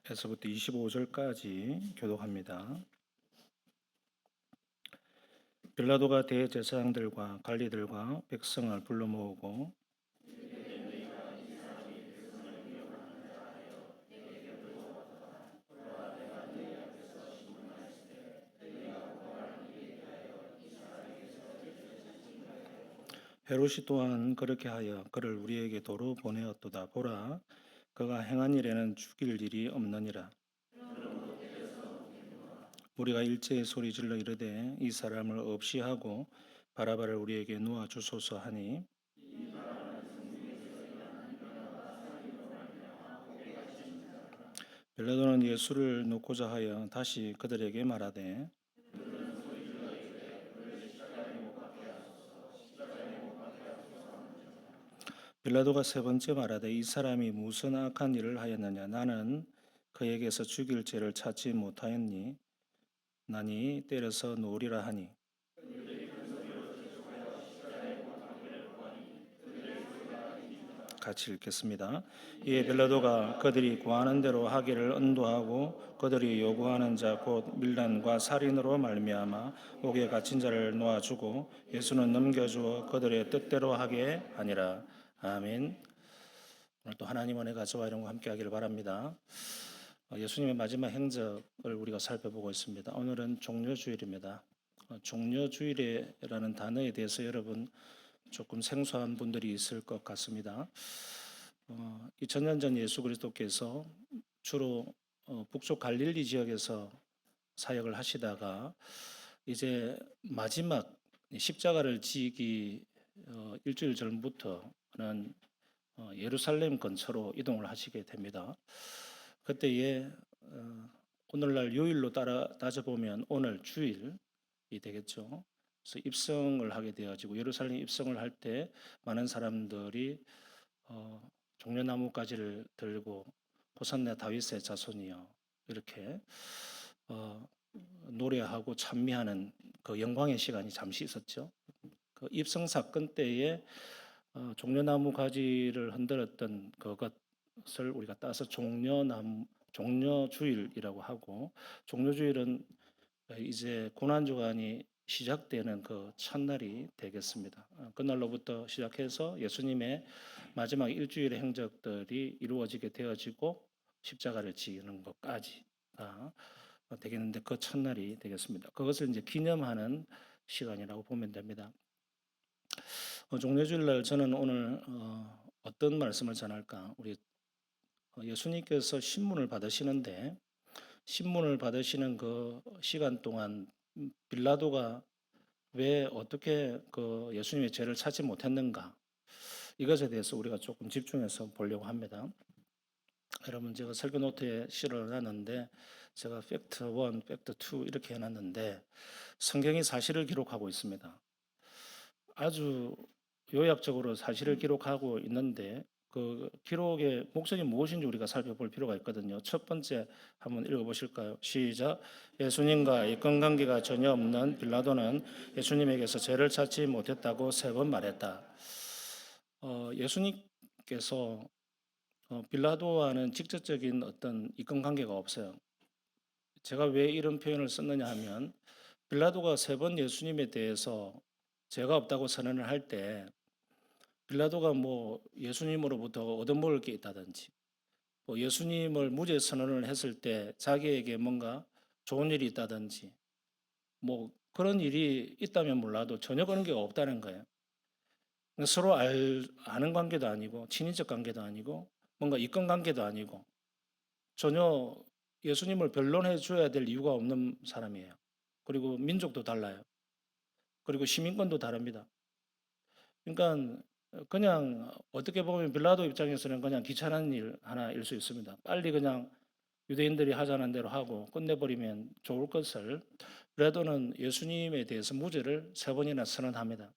에서부터 25절까지 교독합니다. 빌라도가 대제사장들과 관리들과 백성을 불러 모으고 헤롯이 또한 그렇게 하여 그를 우리에게 도로 보내었도다. 보라, 그가 행한 일에는 죽일 일이 없느니라. 우리가 일제히 소리질러 이르되 이 사람을 없이 하고 바라바를 우리에게 놓아 주소서 하니 빌라도는 예수를 놓고자 하여 다시 그들에게 말하되 빌라도가 세 번째 말하되 이 사람이 무슨 악한 일을 하였느냐. 나는 그에게서 죽일 죄를 찾지 못하였니. 나니 때려서 놓으리라 하니. 같이 읽겠습니다. 이에 빌라도가 그들이 구하는 대로 하기를 언도하고 그들이 요구하는 자 곧 밀란과 살인으로 말미암아 옥에 갇힌 자를 놓아주고 예수는 넘겨주어 그들의 뜻대로 하게 하니라. 아멘. 오늘 또 하나님 은혜 가져와 이런 거 함께 하기를 바랍니다. 예수님의 마지막 행적을 우리가 살펴보고 있습니다. 오늘은 종려주일입니다. 종려주일이라는 단어에 대해서 여러분 조금 생소한 분들이 있을 것 같습니다. 2000년 전 예수 그리스도께서 주로 북쪽 갈릴리 지역에서 사역을 하시다가 이제 마지막 십자가를 지기 일주일 전부터는 예루살렘 근처로 이동을 하시게 됩니다. 그때에 오늘날 요일로 따져보면 오늘 주일이 되겠죠. 그래서 입성을 하게 되어지고 예루살렘 입성을 할 때 많은 사람들이 종려나무 가지를 들고 호산나 다윗의 자손이여 이렇게 노래하고 찬미하는 그 영광의 시간이 잠시 있었죠. 그 입성 사건 때에 종려나무 가지를 흔들었던 그것을 우리가 따서 종려주일이라고 하고, 종려주일은 이제 고난주간이 시작되는 그 첫날이 되겠습니다. 그날로부터 시작해서 예수님의 마지막 일주일의 행적들이 이루어지게 되어지고 십자가를 지는 것까지가 되겠는데 그 첫날이 되겠습니다. 그것을 이제 기념하는 시간이라고 보면 됩니다. 종려주일날 저는 오늘 어떤 말씀을 전할까? 우리 예수님께서 신문을 받으시는데 신문을 받으시는 그 시간 동안 빌라도가 왜 어떻게 그 예수님의 죄를 찾지 못했는가? 이것에 대해서 우리가 조금 집중해서 보려고 합니다. 여러분 제가 설교 노트에 실어놨는데 제가 팩트 1, 팩트 2 이렇게 해놨는데 성경이 사실을 기록하고 있습니다. 아주 요약적으로 사실을 기록하고 있는데 그 기록의 목적이 무엇인지 우리가 살펴볼 필요가 있거든요. 첫 번째 한번 읽어보실까요? 시작. 예수님과 인권관계가 전혀 없는 빌라도는 예수님에게서 죄를 찾지 못했다고 세 번 말했다. 예수님께서 빌라도와는 직접적인 어떤 인권관계가 없어요. 제가 왜 이런 표현을 썼느냐 하면 빌라도가 세 번 예수님에 대해서 죄가 없다고 선언을 할 때 빌라도가 뭐 예수님으로부터 얻어먹을 게 있다든지 뭐 예수님을 무죄 선언을 했을 때 자기에게 뭔가 좋은 일이 있다든지 뭐 그런 일이 있다면 몰라도 전혀 그런 게 없다는 거예요. 서로 아는 관계도 아니고 친인척 관계도 아니고 뭔가 이권 관계도 아니고 전혀 예수님을 변론해 줘야 될 이유가 없는 사람이에요. 그리고 민족도 달라요. 그리고 시민권도 다릅니다. 그러니까 그냥 어떻게 보면 빌라도 입장에서는 그냥 귀찮은 일 하나일 수 있습니다. 빨리 그냥 유대인들이 하자는 대로 하고 끝내버리면 좋을 것을 빌라도는 예수님에 대해서 무죄를 세 번이나 선언합니다.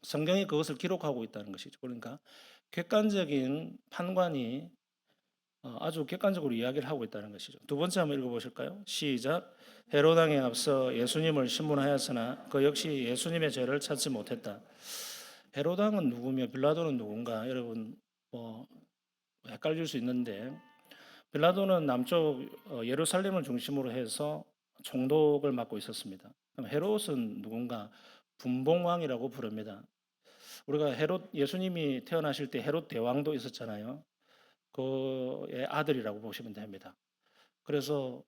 성경이 그것을 기록하고 있다는 것이죠. 그러니까 객관적인 판관이 아주 객관적으로 이야기를 하고 있다는 것이죠. 두 번째 한번 읽어보실까요? 시작. 헤로당에 앞서 예수님을 신문하였으나 그 역시 예수님의 죄를 찾지 못했다. 헤로당은 누구며 빌라도는 누군가 여러분 뭐 헷갈릴 수 있는데 빌라도는 남쪽 예루살렘을 중심으로 해서 총독을 맡고 있었습니다. 그럼 헤롯은 누군가 분봉왕이라고 부릅니다. 우리가 헤롯 예수님이 태어나실 때 헤롯 대왕도 있었잖아요. 그의 아들이라고 보시면 됩니다. 그래서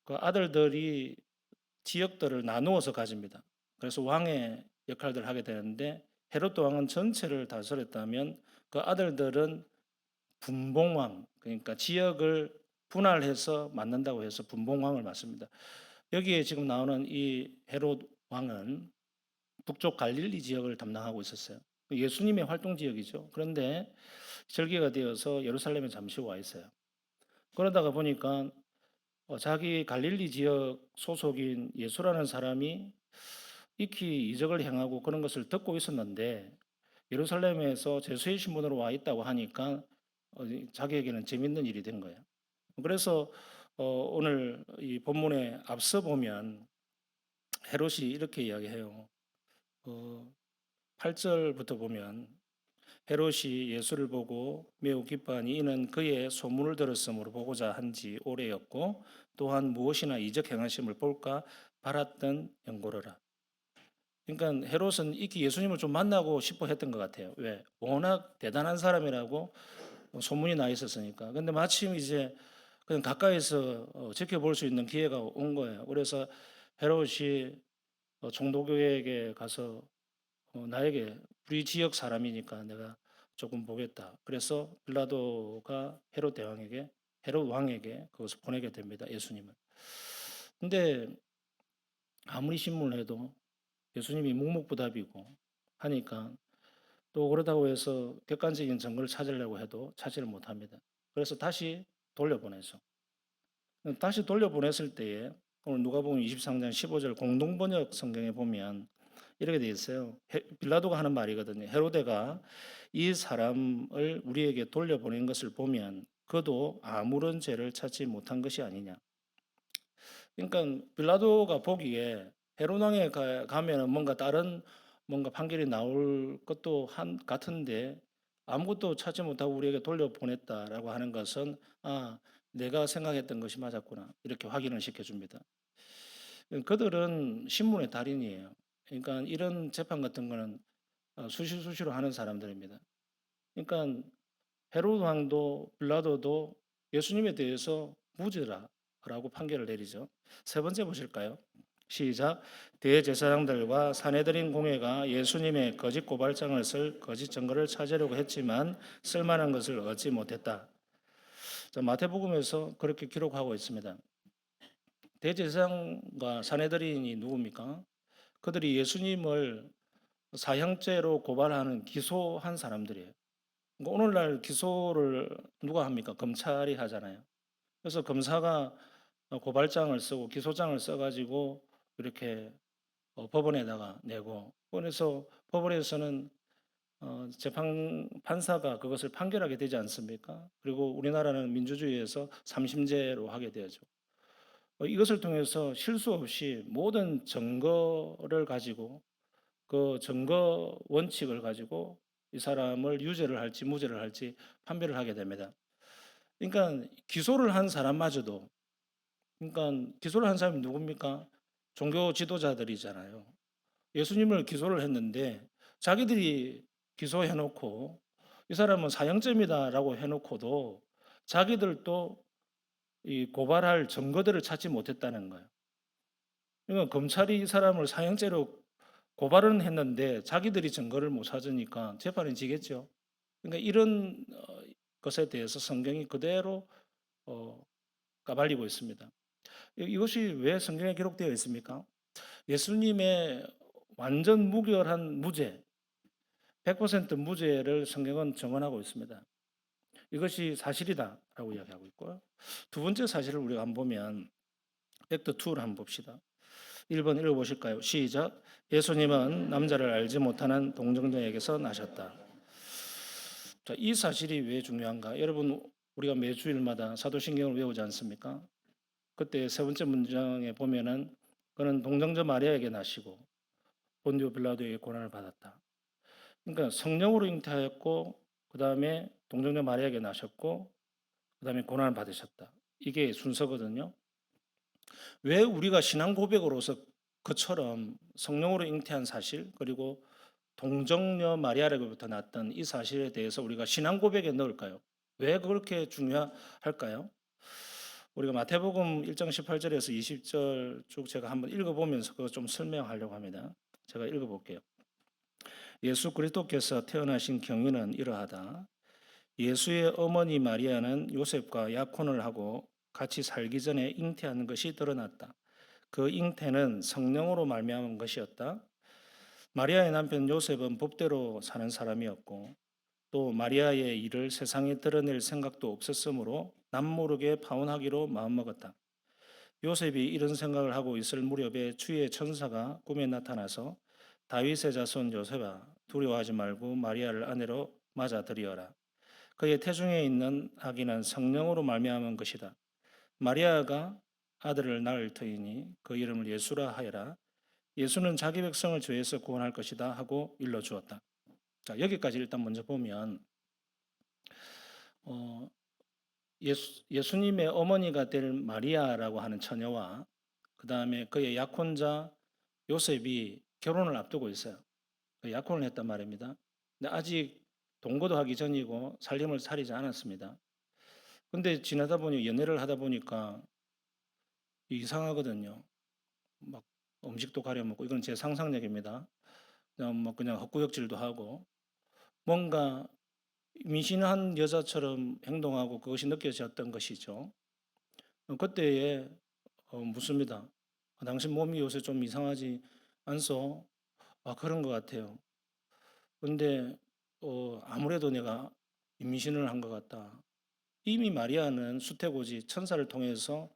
그 아들들이 지역들을 나누어서 가집니다. 그래서 왕의 역할들을 하게 되는데 헤롯 왕은 전체를 다스렸다면 그 아들들은 분봉왕, 그러니까 지역을 분할해서 맡는다고 해서 분봉왕을 맡습니다. 여기에 지금 나오는 이 헤롯 왕은 북쪽 갈릴리 지역을 담당하고 있었어요. 예수님의 활동 지역이죠. 그런데 절기가 되어서 예루살렘에 잠시 와 있어요. 그러다가 보니까 자기 갈릴리 지역 소속인 예수라는 사람이 익히 이적을 행하고 그런 것을 듣고 있었는데 예루살렘에서 제수의 신분으로 와 있다고 하니까 자기에게는 재밌는 일이 된 거예요. 그래서 오늘 이 본문에 앞서 보면 헤롯이 이렇게 이야기해요. 8절부터 보면 헤롯이 예수를 보고 매우 기뻐하니 이는 그의 소문을 들었으므로 보고자 한지 오래였고 또한 무엇이나 이적 행하심을 볼까 바랐던 연고로라. 그러니까 헤롯은 익히 예수님을 좀 만나고 싶어 했던 것 같아요. 왜? 워낙 대단한 사람이라고 소문이 나 있었으니까. 근데 마침 이제 그냥 가까이서 지켜볼 수 있는 기회가 온 거예요. 그래서 헤롯이 총독에게 가서 나에게 우리 지역 사람이니까 내가 조금 보겠다. 그래서 빌라도가 헤롯 왕에게 그것을 보내게 됩니다. 예수님을. 근데 아무리 신문을 해도 예수님이 묵묵부답이고 하니까 또 그러다고 해서 객관적인 증거를 찾으려고 해도 찾지를 못합니다. 그래서 다시 돌려보내죠. 다시 돌려보냈을 때에 오늘 누가복음 23장 15절 공동번역 성경에 보면 이렇게 되어 있어요. 빌라도가 하는 말이거든요. 헤로데가 이 사람을 우리에게 돌려보낸 것을 보면 그도 아무런 죄를 찾지 못한 것이 아니냐. 그러니까 빌라도가 보기에 헤롯 왕에 가면은 뭔가 다른 뭔가 판결이 나올 것도 같은데 아무것도 찾지 못하고 우리에게 돌려보냈다라고 하는 것은 내가 생각했던 것이 맞았구나 이렇게 확인을 시켜줍니다. 그들은 신문의 달인이에요. 그러니까 이런 재판 같은 거는 수시로 하는 사람들입니다. 그러니까 헤롯 왕도 빌라도도 예수님에 대해서 무죄라고 판결을 내리죠. 세 번째 보실까요? 시작. 대제사장들과 사내들인 공회가 예수님의 거짓 고발장을 쓸 거짓 증거를 찾으려고 했지만 쓸만한 것을 얻지 못했다. 마태복음에서 그렇게 기록하고 있습니다. 대제사장과 사내들인이 누굽니까? 그들이 예수님을 사형죄로 고발하는 기소한 사람들이에요. 그러니까 오늘날 기소를 누가 합니까? 검찰이 하잖아요. 그래서 검사가 고발장을 쓰고 기소장을 써가지고 이렇게 법원에다가 내고 그래서 법원에서는 재판 판사가 그것을 판결하게 되지 않습니까? 그리고 우리나라는 민주주의에서 삼심제로 하게 되죠. 이것을 통해서 실수 없이 모든 증거를 가지고 그 증거 원칙을 가지고 이 사람을 유죄를 할지 무죄를 할지 판별을 하게 됩니다. 그러니까 기소를 한 사람마저도 그러니까 기소를 한 사람이 누굽니까? 종교 지도자들이잖아요. 예수님을 기소를 했는데 자기들이 기소해놓고 이 사람은 사형죄입니다라고 해놓고도 자기들도 이 고발할 증거들을 찾지 못했다는 거예요. 그러니까 검찰이 이 사람을 사형죄로 고발은 했는데 자기들이 증거를 못 찾으니까 재판이 지겠죠. 그러니까 이런 것에 대해서 성경이 그대로 어, 까발리고 있습니다. 이것이 왜 성경에 기록되어 있습니까? 예수님의 완전 무결한 무죄, 100% 무죄를 성경은 정언하고 있습니다. 이것이 사실이다라고 이야기하고 있고요. 두 번째 사실을 우리가 한번 보면 팩트 2를 한번 봅시다. 1번 읽어보실까요? 시작. 예수님은 남자를 알지 못하는 동정녀에게서 나셨다. 자, 이 사실이 왜 중요한가? 여러분, 우리가 매주일마다 사도신경을 외우지 않습니까? 그때 세 번째 문장에 보면은 그는 동정녀 마리아에게 나시고 본디오 빌라도에게 고난을 받았다. 그러니까 성령으로 잉태하였고 그 다음에 동정녀 마리아에게 나셨고 그다음에 고난을 받으셨다. 이게 순서거든요. 왜 우리가 신앙 고백으로서 그처럼 성령으로 잉태한 사실, 그리고 동정녀 마리아에게부터 났던 이 사실에 대해서 우리가 신앙 고백에 넣을까요? 왜 그렇게 중요할까요? 우리가 마태복음 1장 18절에서 20절 쭉 제가 한번 읽어보면서 그거 좀 설명하려고 합니다. 제가 읽어볼게요. 예수 그리스도께서 태어나신 경위는 이러하다. 예수의 어머니 마리아는 요셉과 약혼을 하고 같이 살기 전에 잉태한 것이 드러났다. 그 잉태는 성령으로 말미암은 것이었다. 마리아의 남편 요셉은 법대로 사는 사람이었고 또 마리아의 일을 세상에 드러낼 생각도 없었으므로 남모르게 파혼하기로 마음먹었다. 요셉이 이런 생각을 하고 있을 무렵에 주의 천사가 꿈에 나타나서 다윗의 자손 요셉아 두려워하지 말고 마리아를 아내로 맞아들이어라. 그의 태중에 있는 아기는 성령으로 말미암은 것이다. 마리아가 아들을 낳을 터이니 그 이름을 예수라 하여라. 예수는 자기 백성을 죄에서 구원할 것이다 하고 일러주었다. 자, 여기까지 일단 먼저 보면 어, 예수님의 어머니가 될 마리아라고 하는 처녀와 그 다음에 그의 약혼자 요셉이 결혼을 앞두고 있어요. 약혼을 했단 말입니다. 근데 아직 동거도 하기 전이고 살림을 차리지 않았습니다. 근데 지나다 보니 연애를 하다 보니까 이상하거든요. 막 음식도 가려 먹고 이건 제 상상력입니다. 그냥 뭐 그냥 헛구역질도 하고 뭔가 미신한 여자처럼 행동하고 그것이 느껴졌던 것이죠. 그때에 묻습니다. 당신 몸이 요새 좀 이상하지 않소? 아, 그런 것 같아요. 근데 아무래도 내가 임신을 한 것 같다. 이미 마리아는 수태고지 천사를 통해서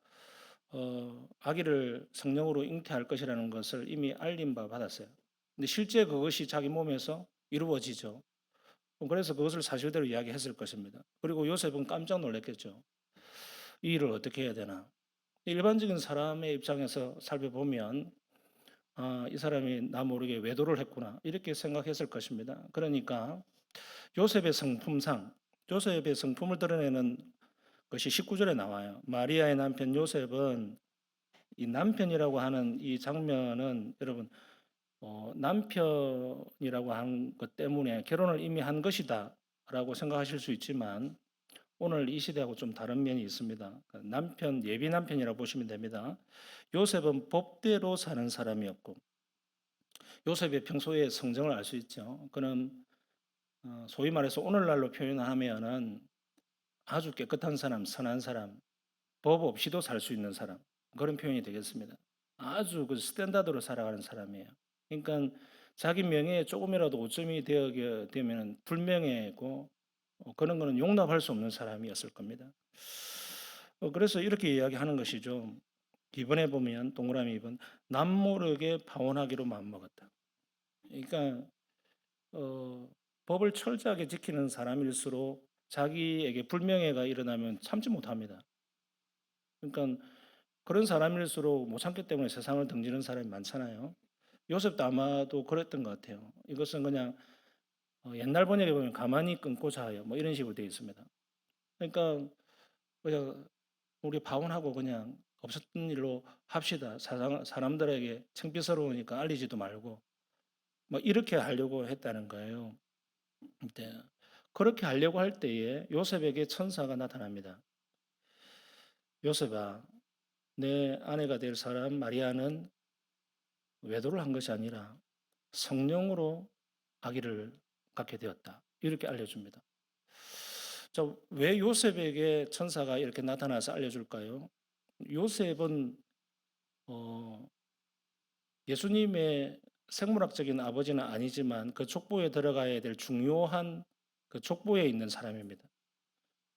아기를 성령으로 잉태할 것이라는 것을 이미 알림 바 받았어요. 근데 실제 그것이 자기 몸에서 이루어지죠. 그래서 그것을 사실대로 이야기했을 것입니다. 그리고 요셉은 깜짝 놀랐겠죠. 이 일을 어떻게 해야 되나? 일반적인 사람의 입장에서 살펴보면 이 사람이 나 모르게 외도를 했구나 이렇게 생각했을 것입니다. 그러니까 요셉의 성품상 요셉의 성품을 드러내는 것이 19절에 나와요. 마리아의 남편 요셉은 이 남편이라고 하는 이 장면은 여러분 남편이라고 한 것 때문에 결혼을 이미 한 것이다 라고 생각하실 수 있지만 오늘 이 시대하고 좀 다른 면이 있습니다. 남편, 예비 남편이라고 보시면 됩니다. 요셉은 법대로 사는 사람이었고 요셉의 평소의 성정을 알 수 있죠. 그는 소위 말해서 오늘날로 표현하면은 아주 깨끗한 사람, 선한 사람, 법 없이도 살 수 있는 사람 그런 표현이 되겠습니다. 아주 그 스탠다드로 살아가는 사람이에요. 그러니까 자기 명예에 조금이라도 오점이 되면 불명예고 그런 거는 용납할 수 없는 사람이었을 겁니다. 그래서 이렇게 이야기하는 것이죠. 이번에 보면 동그라미 2번 남모르게 파혼하기로 마음먹었다. 그러니까 법을 철저하게 지키는 사람일수록 자기에게 불명예가 일어나면 참지 못합니다. 그러니까 그런 사람일수록 못 참기 때문에 세상을 등지는 사람이 많잖아요. 요셉도 아마도 그랬던 것 같아요. 이것은 그냥 옛날 번역에 보면 가만히 끊고 자요. 뭐 이런 식으로 되어 있습니다. 그러니까 그냥 우리 파혼하고 그냥 없었던 일로 합시다. 사람들에게 창피스러우니까 알리지도 말고 뭐 이렇게 하려고 했다는 거예요. 네. 그렇게 하려고 할 때에 요셉에게 천사가 나타납니다. 요셉아, 내 아내가 될 사람 마리아는 외도를 한 것이 아니라 성령으로 아기를 갖게 되었다. 이렇게 알려줍니다. 자, 왜 요셉에게 천사가 이렇게 나타나서 알려줄까요? 요셉은 어, 예수님의 생물학적인 아버지는 아니지만 그 족보에 들어가야 될 중요한 그 족보에 있는 사람입니다.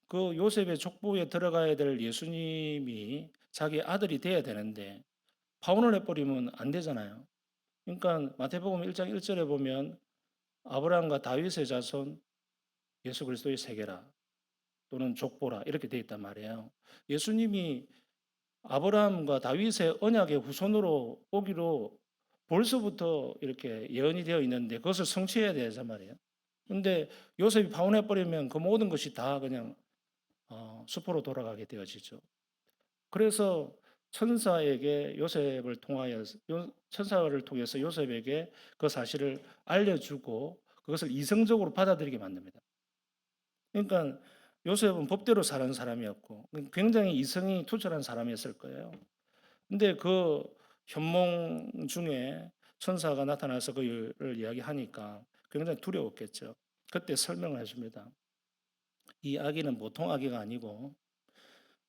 그 요셉의 족보에 들어가야 될 예수님이 자기 아들이 돼야 되는데 파혼을 해버리면 안 되잖아요. 그러니까 마태복음 1장 1절에 보면 아브라함과 다윗의 자손 예수 그리스도의 세계라 또는 족보라 이렇게 되어 있단 말이에요. 예수님이 아브라함과 다윗의 언약의 후손으로 오기로 벌써부터 이렇게 예언이 되어 있는데 그것을 성취해야 되단 말이에요. 근데 요셉이 파혼해버리면 그 모든 것이 다 그냥 수포로 돌아가게 되어지죠. 그래서 천사에게 요셉을 통하여 천사를 통해서 요셉에게 그 사실을 알려주고 그것을 이성적으로 받아들이게 만듭니다. 그러니까 요셉은 법대로 사는 사람이었고 굉장히 이성이 투철한 사람이었을 거예요. 근데 그 현몽 중에 천사가 나타나서 그 일을 이야기하니까 굉장히 두려웠겠죠. 그때 설명을 해줍니다. 이 아기는 보통 아기가 아니고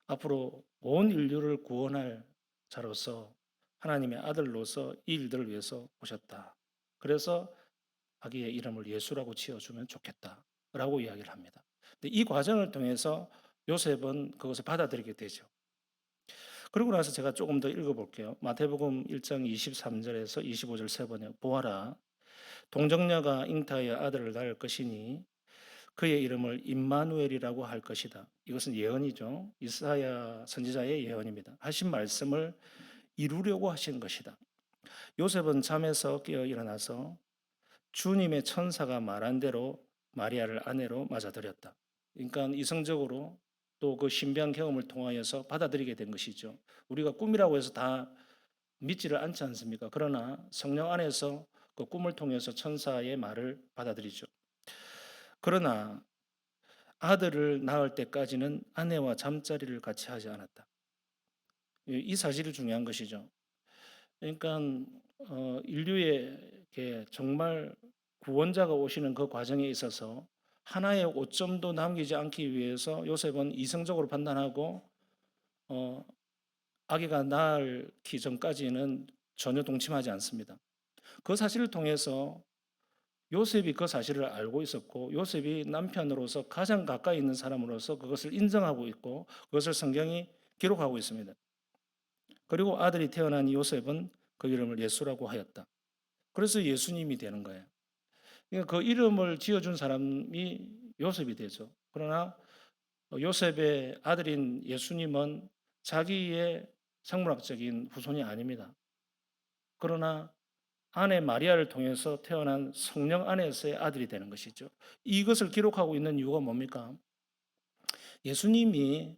앞으로 온 인류를 구원할 자로서 하나님의 아들로서 이 일들을 위해서 오셨다. 그래서 아기의 이름을 예수라고 지어주면 좋겠다. 라고 이야기를 합니다. 근데 이 과정을 통해서 요셉은 그것을 받아들이게 되죠. 그러고 나서 제가 조금 더 읽어볼게요. 마태복음 1장 23절에서 25절 세 번에 보아라. 동정녀가 잉타의 아들을 낳을 것이니 그의 이름을 임마누엘이라고 할 것이다. 이것은 예언이죠. 이사야 선지자의 예언입니다. 하신 말씀을 이루려고 하신 것이다. 요셉은 잠에서 깨어 일어나서 주님의 천사가 말한 대로 마리아를 아내로 맞아들였다. 그러니까 이성적으로 또 그 신비한 경험을 통하여서 받아들이게 된 것이죠. 우리가 꿈이라고 해서 다 믿지를 않지 않습니까? 그러나 성령 안에서 그 꿈을 통해서 천사의 말을 받아들이죠. 그러나 아들을 낳을 때까지는 아내와 잠자리를 같이 하지 않았다. 이 사실이 중요한 것이죠. 그러니까 인류에게 정말 구원자가 오시는 그 과정에 있어서 하나의 오점도 남기지 않기 위해서 요셉은 이성적으로 판단하고 어, 아기가 낳기 전까지는 전혀 동침하지 않습니다. 그 사실을 통해서 요셉이 그 사실을 알고 있었고 요셉이 남편으로서 가장 가까이 있는 사람으로서 그것을 인정하고 있고 그것을 성경이 기록하고 있습니다. 그리고 아들이 태어난 요셉은 그 이름을 예수라고 하였다. 그래서 예수님이 되는 거예요. 그러니까 그 이름을 지어준 사람이 요셉이 되죠. 그러나 요셉의 아들인 예수님은 자기의 생물학적인 후손이 아닙니다. 그러나 아내 마리아를 통해서 태어난 성령 안에서의 아들이 되는 것이죠. 이것을 기록하고 있는 이유가 뭡니까? 예수님이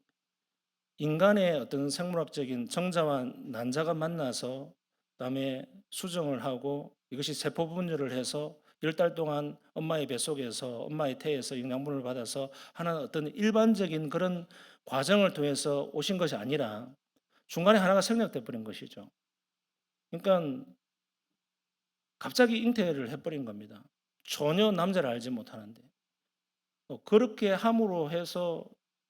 인간의 어떤 생물학적인 정자와 난자가 만나서 그다음에 수정을 하고 이것이 세포 분열을 해서 10달 동안 엄마의 뱃속에서 엄마의 태에서 영양분을 받아서 하는 어떤 일반적인 그런 과정을 통해서 오신 것이 아니라 중간에 하나가 생략돼 버린 것이죠. 그러니까 갑자기 잉태를 해버린 겁니다. 전혀 남자를 알지 못하는데 그렇게 함으로 해서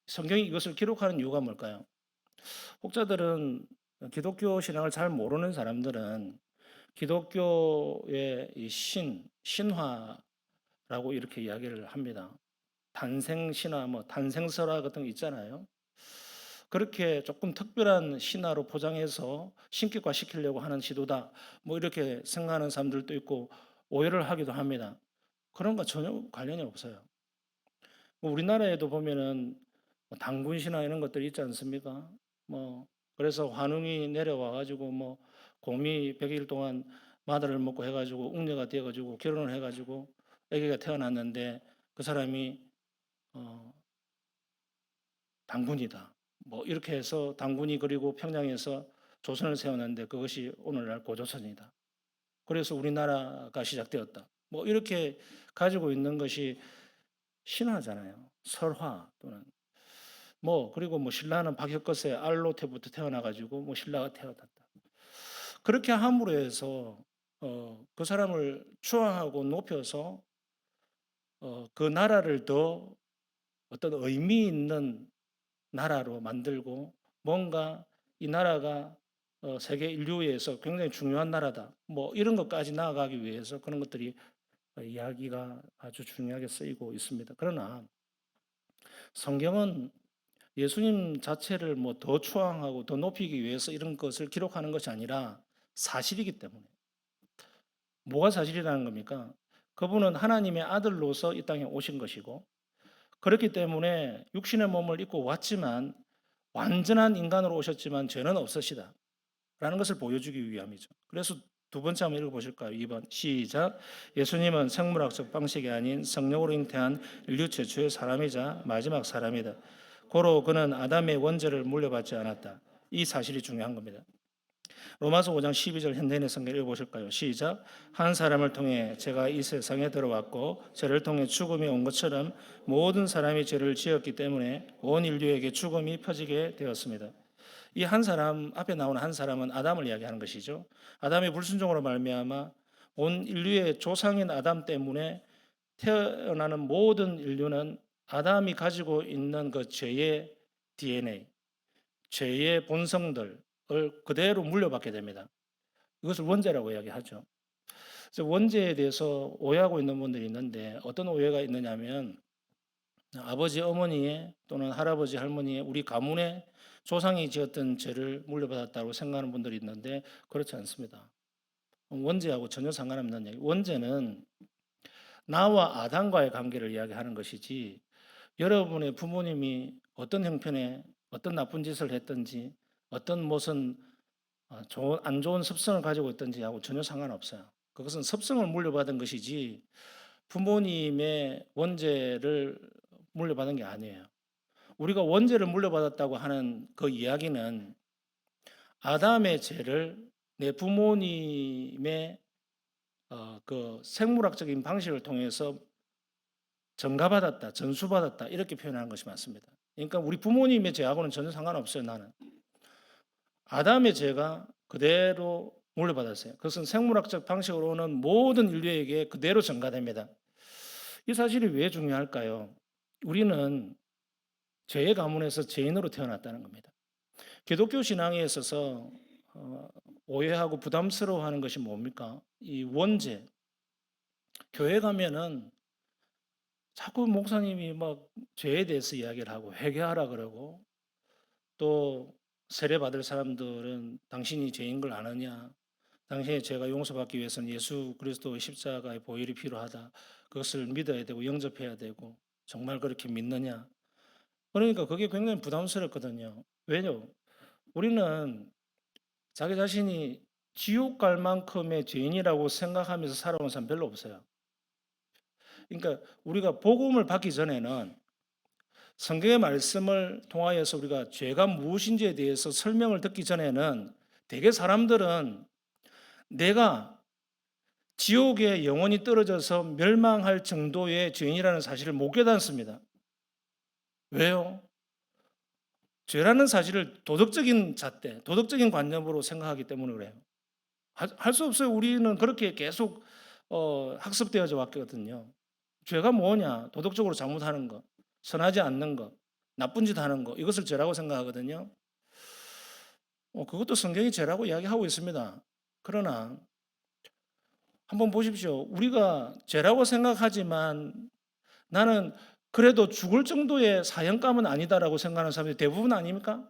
성경이 이것을 기록하는 이유가 뭘까요? 혹자들은 기독교 신앙을 잘 모르는 사람들은 기독교의 이 신화라고 이렇게 이야기를 합니다. 탄생 신화, 뭐 탄생설화 같은 거 있잖아요. 그렇게 조금 특별한 신화로 포장해서 신격화 시키려고 하는 시도다. 뭐 이렇게 생각하는 사람들도 있고 오해를 하기도 합니다. 그런 거 전혀 관련이 없어요. 뭐 우리나라에도 보면은 뭐 당군 신화 이런 것들이 있지 않습니까? 뭐 그래서 환웅이 내려와 가지고 뭐 곰이 100일 동안 마다를 먹고 해가지고 웅녀가 되어가지고 결혼을 해가지고 아기가 태어났는데 그 사람이 어, 당군이다. 뭐 이렇게 해서 당군이 그리고 평양에서 조선을 세웠는데 그것이 오늘날 고조선이다. 그래서 우리나라가 시작되었다. 뭐 이렇게 가지고 있는 것이 신화잖아요. 설화 또는 뭐 그리고 뭐 신라는 박혁거세 알로테부터 태어나가지고 뭐 신라가 태어났다. 그렇게 함으로 해서 그 사람을 추앙하고 높여서 그 나라를 더 어떤 의미 있는 나라로 만들고 뭔가 이 나라가 세계 인류에서 굉장히 중요한 나라다. 뭐 이런 것까지 나아가기 위해서 그런 것들이 이야기가 아주 중요하게 쓰이고 있습니다. 그러나 성경은 예수님 자체를 뭐 더 추앙하고 더 높이기 위해서 이런 것을 기록하는 것이 아니라 사실이기 때문에 뭐가 사실이라는 겁니까? 그분은 하나님의 아들로서 이 땅에 오신 것이고 그렇기 때문에 육신의 몸을 입고 왔지만 완전한 인간으로 오셨지만 죄는 없으시다 라는 것을 보여주기 위함이죠. 그래서 두 번째 한번 읽어보실까요? 2번 시작. 예수님은 생물학적 방식이 아닌 성령으로 잉태한 인류 최초의 사람이자 마지막 사람이다. 고로 그는 아담의 원죄를 물려받지 않았다. 이 사실이 중요한 겁니다. 로마서 5장 12절 현대인의 성경 읽어보실까요? 시작. 한 사람을 통해 죄가 이 세상에 들어왔고 죄를 통해 죽음이 온 것처럼 모든 사람이 죄를 지었기 때문에 온 인류에게 죽음이 퍼지게 되었습니다. 이 한 사람 앞에 나오는 한 사람은 아담을 이야기하는 것이죠. 아담의 불순종으로 말미암아 온 인류의 조상인 아담 때문에 태어나는 모든 인류는 아담이 가지고 있는 그 죄의 DNA, 죄의 본성들을 그대로 물려받게 됩니다. 이것을 원죄라고 이야기하죠. 그래서 원죄에 대해서 오해하고 있는 분들이 있는데 어떤 오해가 있느냐면 아버지, 어머니의 또는 할아버지, 할머니의 우리 가문의 조상이 지었던 죄를 물려받았다고 생각하는 분들이 있는데 그렇지 않습니다. 원죄하고 전혀 상관없는 얘기. 원죄는 나와 아담과의 관계를 이야기하는 것이지 여러분의 부모님이 어떤 형편에 어떤 나쁜 짓을 했든지 어떤 무슨 안 좋은 습성을 가지고 있든지 하고 전혀 상관없어요. 그것은 습성을 물려받은 것이지 부모님의 원죄를 물려받은 게 아니에요. 우리가 원죄를 물려받았다고 하는 그 이야기는 아담의 죄를 내 부모님의 그 생물학적인 방식을 통해서 전가받았다, 전수받았다 이렇게 표현하는 것이 맞습니다. 그러니까 우리 부모님의 죄하고는 전혀 상관없어요. 나는 아담의 죄가 그대로 물려받았어요. 그것은 생물학적 방식으로는 모든 인류에게 그대로 전가됩니다. 이 사실이 왜 중요할까요? 우리는 죄의 가문에서 죄인으로 태어났다는 겁니다. 기독교 신앙에 있어서 오해하고 부담스러워하는 것이 뭡니까? 이 원죄. 교회 가면은 자꾸 목사님이 막 죄에 대해서 이야기를 하고 회개하라 그러고 또 세례 받을 사람들은 당신이 죄인 걸 아느냐? 당신의 죄가 용서받기 위해서는 예수 그리스도의 십자가의 보혈이 필요하다. 그것을 믿어야 되고 영접해야 되고 정말 그렇게 믿느냐? 그러니까 그게 굉장히 부담스럽거든요. 왜요? 우리는 자기 자신이 지옥 갈 만큼의 죄인이라고 생각하면서 살아온 사람 별로 없어요. 그러니까 우리가 복음을 받기 전에는 성경의 말씀을 통하여서 우리가 죄가 무엇인지에 대해서 설명을 듣기 전에는 대개 사람들은 내가 지옥에 영원히 떨어져서 멸망할 정도의 죄인이라는 사실을 못 깨닫습니다. 왜요? 죄라는 사실을 도덕적인 잣대, 도덕적인 관념으로 생각하기 때문에 그래요. 할 수 없어요. 우리는 그렇게 계속 학습되어져 왔거든요. 죄가 뭐냐? 도덕적으로 잘못하는 것, 선하지 않는 것, 나쁜 짓 하는 것, 이것을 죄라고 생각하거든요. 그것도 성경이 죄라고 이야기하고 있습니다. 그러나 한번 보십시오. 우리가 죄라고 생각하지만 나는 그래도 죽을 정도의 사형감은 아니다라고 생각하는 사람들이 대부분 아닙니까?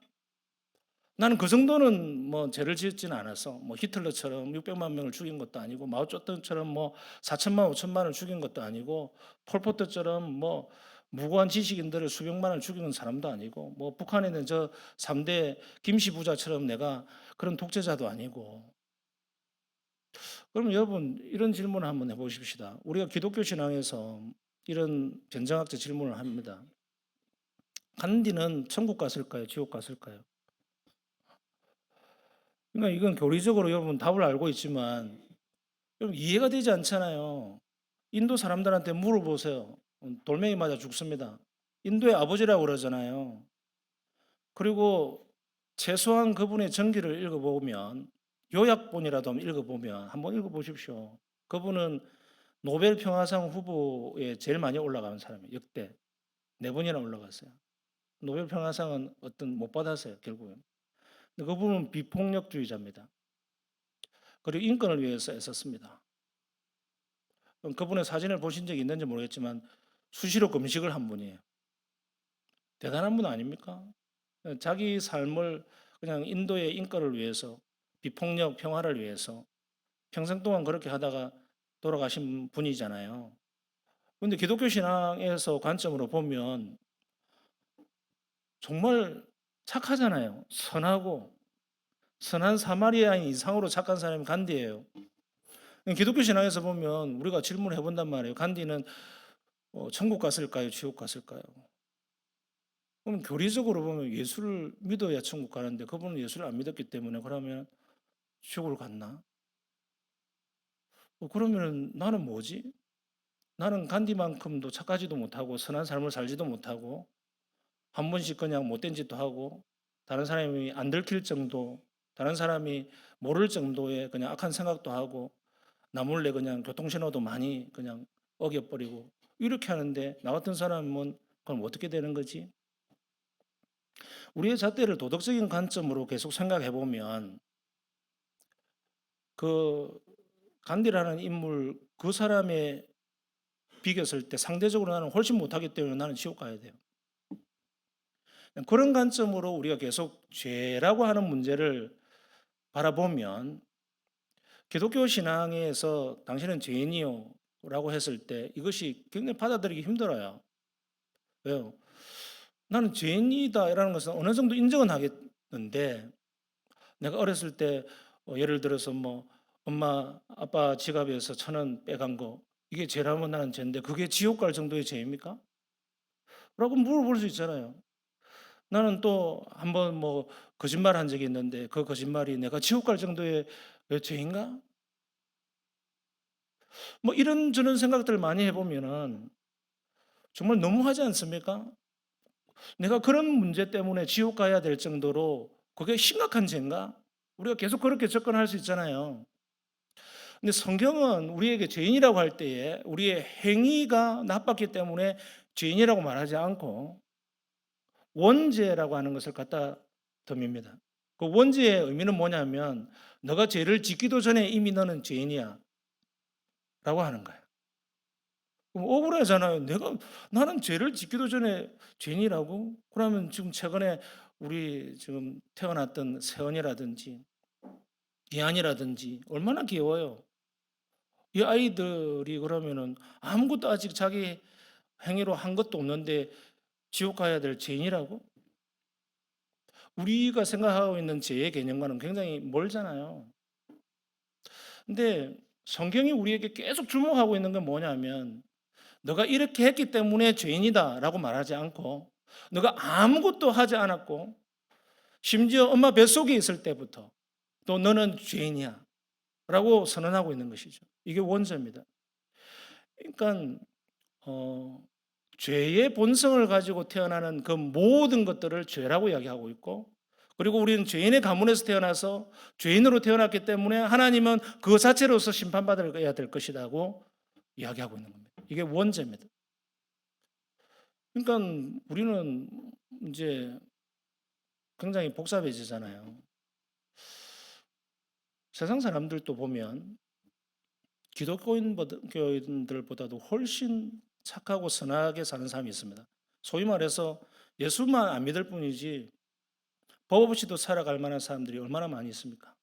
나는 그 정도는 뭐 죄를 지었지는 않았어. 뭐 히틀러처럼 600만 명을 죽인 것도 아니고 마오쩌둥처럼 뭐 4천만 5천만을 죽인 것도 아니고 폴포트처럼 뭐 무고한 지식인들을 수백만을 죽이는 사람도 아니고 뭐 북한에 있는 저 3대 김씨 부자처럼 내가 그런 독재자도 아니고. 그럼 여러분 이런 질문을 한번 해보십시다. 우리가 기독교 신앙에서 이런 변정학적 질문을 합니다. 간디는 천국 갔을까요? 지옥 갔을까요? 그러니까 이건 교리적으로 여러분 답을 알고 있지만 여러분 이해가 되지 않잖아요. 인도 사람들한테 물어보세요. 돌멩이 맞아 죽습니다. 인도의 아버지라고 그러잖아요. 그리고 최소한 그분의 전기를 읽어보면 요약본이라도 한번 읽어보면 한번 읽어보십시오. 그분은 노벨 평화상 후보에 제일 많이 올라가는 사람이에요. 역대 4번이나 올라갔어요. 노벨 평화상은 못 받았어요. 결국은. 근데 그분은 비폭력주의자입니다. 그리고 인권을 위해서 애썼습니다. 그분의 사진을 보신 적이 있는지 모르겠지만 수시로 금식을 한 분이에요. 대단한 분 아닙니까? 자기 삶을 그냥 인도의 인권을 위해서 비폭력 평화를 위해서 평생 동안 그렇게 하다가 돌아가신 분이잖아요. 그런데 기독교 신앙에서 관점으로 보면 정말 착하잖아요. 선하고 선한 사마리아인 이상으로 착한 사람이 간디예요. 기독교 신앙에서 보면 우리가 질문을 해본단 말이에요. 간디는 천국 갔을까요? 지옥 갔을까요? 그럼 교리적으로 보면 예수를 믿어야 천국 가는데 그분은 예수를 안 믿었기 때문에 그러면 지옥을 갔나? 그러면 나는 뭐지? 나는 간디만큼도 착하지도 못하고 선한 삶을 살지도 못하고 한 번씩 그냥 못된 짓도 하고 다른 사람이 안 들킬 정도, 다른 사람이 모를 정도의 그냥 악한 생각도 하고 나 몰래 그냥 교통신호도 많이 그냥 어겨버리고 이렇게 하는데 나 같은 사람은 그럼 어떻게 되는 거지? 우리의 잣대를 도덕적인 관점으로 계속 생각해 보면 그 간디라는 인물 그 사람의 비겼을 때 상대적으로 나는 훨씬 못하기 때문에 나는 지옥 가야 돼요. 그런 관점으로 우리가 계속 죄라고 하는 문제를 바라보면 기독교 신앙에서 당신은 죄인이요 라고 했을 때 이것이 굉장히 받아들이기 힘들어요. 왜요? 나는 죄인이다라는 것은 어느 정도 인정은 하겠는데 내가 어렸을 때 예를 들어서 뭐 엄마 아빠 지갑에서 1,000원 빼간 거 이게 죄라면 나는 죄인데 그게 지옥 갈 정도의 죄입니까? 라고 물어볼 수 있잖아요. 나는 또 한번 뭐 거짓말 한 적이 있는데 그 거짓말이 내가 지옥 갈 정도의 죄인가? 뭐 이런저런 생각들을 많이 해보면은 정말 너무하지 않습니까? 내가 그런 문제 때문에 지옥 가야 될 정도로 그게 심각한 죄인가? 우리가 계속 그렇게 접근할 수 있잖아요. 근데 성경은 우리에게 죄인이라고 할 때에 우리의 행위가 나빴기 때문에 죄인이라고 말하지 않고 원죄라고 하는 것을 갖다 덤입니다. 그 원죄의 의미는 뭐냐면 너가 죄를 짓기도 전에 이미 너는 죄인이야 라고 하는 거예요. 그럼 억울하잖아요. 나는 죄를 짓기도 전에 죄인이라고? 그러면 지금 최근에 우리 지금 태어났던 세연이라든지 이한이라든지 얼마나 귀여워요. 이 아이들이 그러면은 아무것도 아직 자기 행위로 한 것도 없는데 지옥 가야 될 죄인이라고? 우리가 생각하고 있는 죄의 개념과는 굉장히 멀잖아요. 근데 성경이 우리에게 계속 주목하고 있는 건 뭐냐면 너가 이렇게 했기 때문에 죄인이다라고 말하지 않고 너가 아무것도 하지 않았고 심지어 엄마 뱃속에 있을 때부터 또 너는 죄인이야 라고 선언하고 있는 것이죠. 이게 원죄입니다. 그러니까 어, 죄의 본성을 가지고 태어나는 그 모든 것들을 죄라고 이야기하고 있고 그리고 우리는 죄인의 가문에서 태어나서 죄인으로 태어났기 때문에 하나님은 그 자체로서 심판받아야 될 것이라고 이야기하고 있는 겁니다. 이게 원죄입니다. 그러니까 우리는 이제 굉장히 복잡해지잖아요. 세상 사람들도 보면 기독교인들보다도 훨씬 착하고 선하게 사는 사람이 있습니다. 소위 말해서 예수만 안 믿을 뿐이지 법 없이도 살아갈 만한 사람들이 얼마나 많이 있습니까?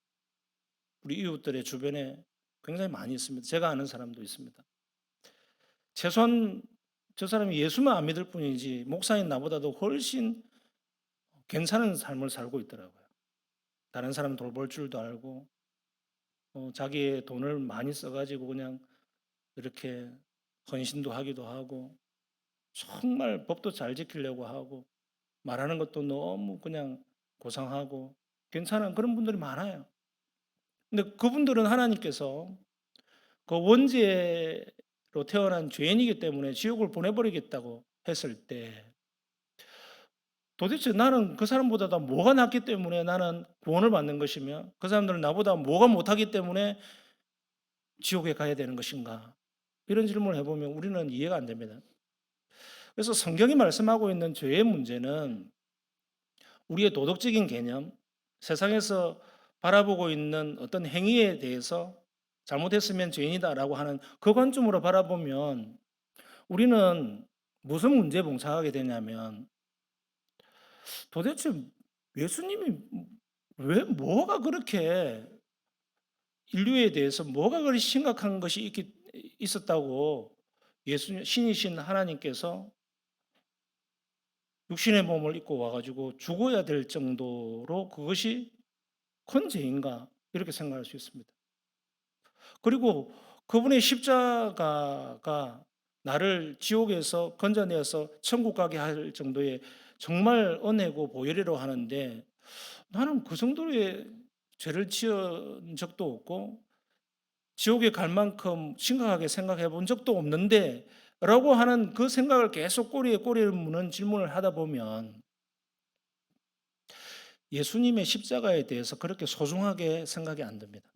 우리 이웃들의 주변에 굉장히 많이 있습니다. 제가 아는 사람도 있습니다. 최소한 저 사람이 예수만 안 믿을 뿐이지 목사인 나보다도 훨씬 괜찮은 삶을 살고 있더라고요. 다른 사람 돌볼 줄도 알고 자기의 돈을 많이 써가지고 그냥 이렇게 헌신도 하기도 하고 정말 법도 잘 지키려고 하고 말하는 것도 너무 그냥 고상하고 괜찮은 그런 분들이 많아요. 근데 그분들은 하나님께서 그 원죄로 태어난 죄인이기 때문에 지옥을 보내버리겠다고 했을 때 도대체 나는 그 사람보다 뭐가 낫기 때문에 나는 구원을 받는 것이며 그 사람들은 나보다 뭐가 못하기 때문에 지옥에 가야 되는 것인가? 이런 질문을 해보면 우리는 이해가 안 됩니다. 그래서 성경이 말씀하고 있는 죄의 문제는 우리의 도덕적인 개념, 세상에서 바라보고 있는 어떤 행위에 대해서 잘못했으면 죄인이다라고 하는 그 관점으로 바라보면 우리는 무슨 문제에 봉착하게 되냐면 도대체 예수님이 왜 뭐가 그렇게 인류에 대해서 뭐가 그렇게 심각한 것이 있었다고 신이신 하나님께서 육신의 몸을 입고 와가지고 죽어야 될 정도로 그것이 큰 죄인가 이렇게 생각할 수 있습니다. 그리고 그분의 십자가가 나를 지옥에서 건져내어서 천국 가게 할 정도의 정말 은혜고 보혈이라고 하는데, 나는 그 정도의 죄를 지은 적도 없고 지옥에 갈 만큼 심각하게 생각해 본 적도 없는데 라고 하는 그 생각을 계속 꼬리에 꼬리를 무는 질문을 하다 보면 예수님의 십자가에 대해서 그렇게 소중하게 생각이 안 듭니다.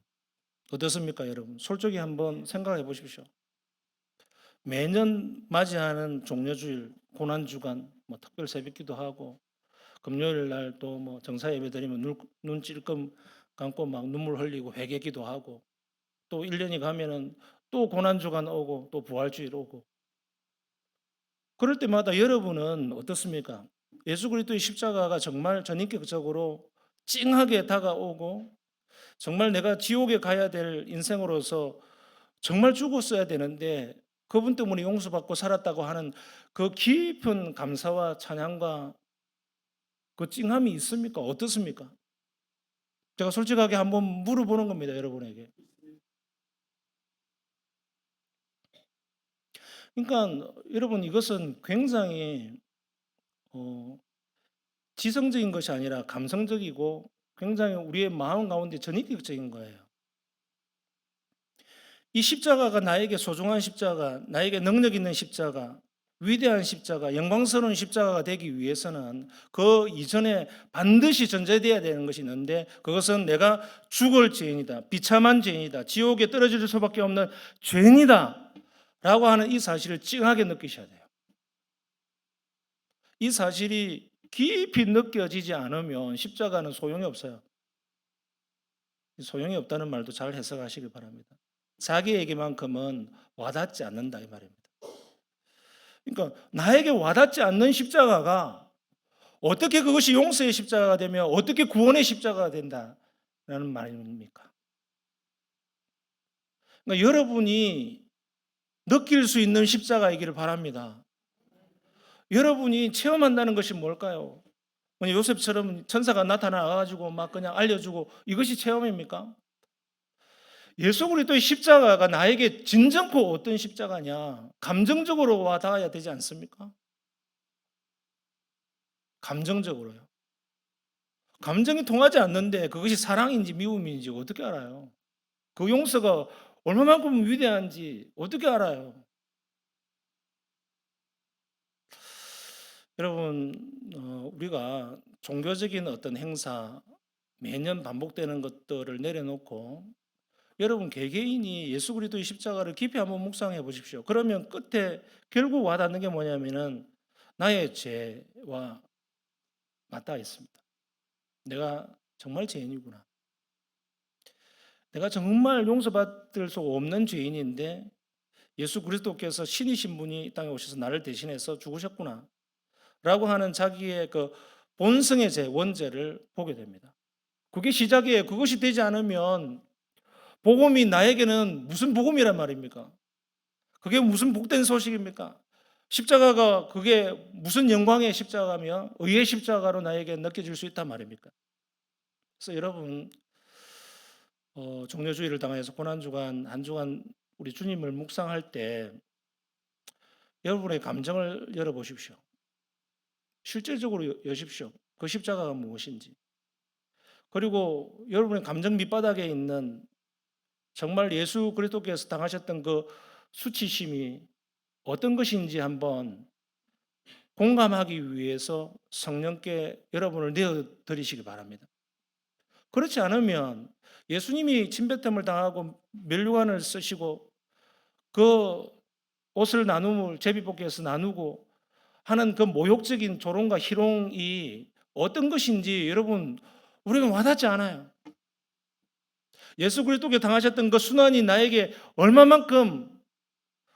어떻습니까, 여러분? 솔직히 한번 생각해 보십시오. 매년 맞이하는 종려주일, 고난주간, 뭐 특별 새벽기도 하고 금요일 날 또 뭐 정사 예배 드리면 눈 찔끔 감고 막 눈물 흘리고 회개기도 하고, 또 1년이 가면은 또 고난주간 오고 또 부활주일 오고, 그럴 때마다 여러분은 어떻습니까? 예수 그리스도의 십자가가 정말 전인격적으로 찡하게 다가오고 정말 내가 지옥에 가야 될 인생으로서 정말 죽었어야 되는데 그분 때문에 용서받고 살았다고 하는 그 깊은 감사와 찬양과 그 찡함이 있습니까? 어떻습니까? 제가 솔직하게 한번 물어보는 겁니다, 여러분에게. 그러니까 여러분, 이것은 굉장히 어, 지성적인 것이 아니라 감성적이고 굉장히 우리의 마음 가운데 전입격적인 거예요. 이 십자가가 나에게 소중한 십자가, 나에게 능력 있는 십자가, 위대한 십자가, 영광스러운 십자가가 되기 위해서는 그 이전에 반드시 전제되어야 되는 것이 있는데, 그것은 내가 죽을 죄인이다, 비참한 죄인이다, 지옥에 떨어질 수밖에 없는 죄인이다 라고 하는 이 사실을 찡하게 느끼셔야 돼요. 이 사실이 깊이 느껴지지 않으면 십자가는 소용이 없어요. 소용이 없다는 말도 잘 해석하시기 바랍니다. 자기에게만큼은 와닿지 않는다 이 말입니다. 그러니까 나에게 와닿지 않는 십자가가 어떻게 그것이 용서의 십자가가 되며 어떻게 구원의 십자가가 된다라는 말입니까? 그러니까 여러분이 느낄 수 있는 십자가이기를 바랍니다. 여러분이 체험한다는 것이 뭘까요? 요셉처럼 천사가 나타나가지고 막 그냥 알려주고 이것이 체험입니까? 예수 그리스도의 십자가가 나에게 진정코 어떤 십자가냐? 감정적으로 와닿아야 되지 않습니까? 감정적으로요. 감정이 통하지 않는데 그것이 사랑인지 미움인지 어떻게 알아요? 그 용서가 얼마만큼 위대한지 어떻게 알아요? 여러분, 우리가 종교적인 어떤 행사, 매년 반복되는 것들을 내려놓고 여러분 개개인이 예수 그리스도의 십자가를 깊이 한번 묵상해 보십시오. 그러면 끝에 결국 와닿는 게 뭐냐면은 나의 죄와 맞닿아 있습니다. 내가 정말 죄인이구나. 내가 정말 용서받을 수 없는 죄인인데 예수 그리스도께서 신이신 분이 이 땅에 오셔서 나를 대신해서 죽으셨구나 라고 하는 자기의 그 본성의 죄, 원죄를 보게 됩니다. 그게 시작이에요. 그것이 되지 않으면 복음이 나에게는 무슨 복음이란 말입니까? 그게 무슨 복된 소식입니까? 십자가가 그게 무슨 영광의 십자가며 의의 십자가로 나에게 느껴질 수 있단 말입니까? 그래서 여러분, 종려주의를 당해서 고난주간 한 주간 우리 주님을 묵상할 때 여러분의 감정을 열어보십시오. 실질적으로 여십시오. 그 십자가가 무엇인지. 그리고 여러분의 감정 밑바닥에 있는 정말 예수 그리스도께서 당하셨던 그 수치심이 어떤 것인지 한번 공감하기 위해서 성령께 여러분을 내어드리시기 바랍니다. 그렇지 않으면 예수님이 침뱉음을 당하고 면류관을 쓰시고 그 옷을 나눔을 제비뽑기에서 나누고 하는 그 모욕적인 조롱과 희롱이 어떤 것인지 여러분 우리가 와닿지 않아요. 예수 그리스도께 당하셨던 그 순환이 나에게 얼마만큼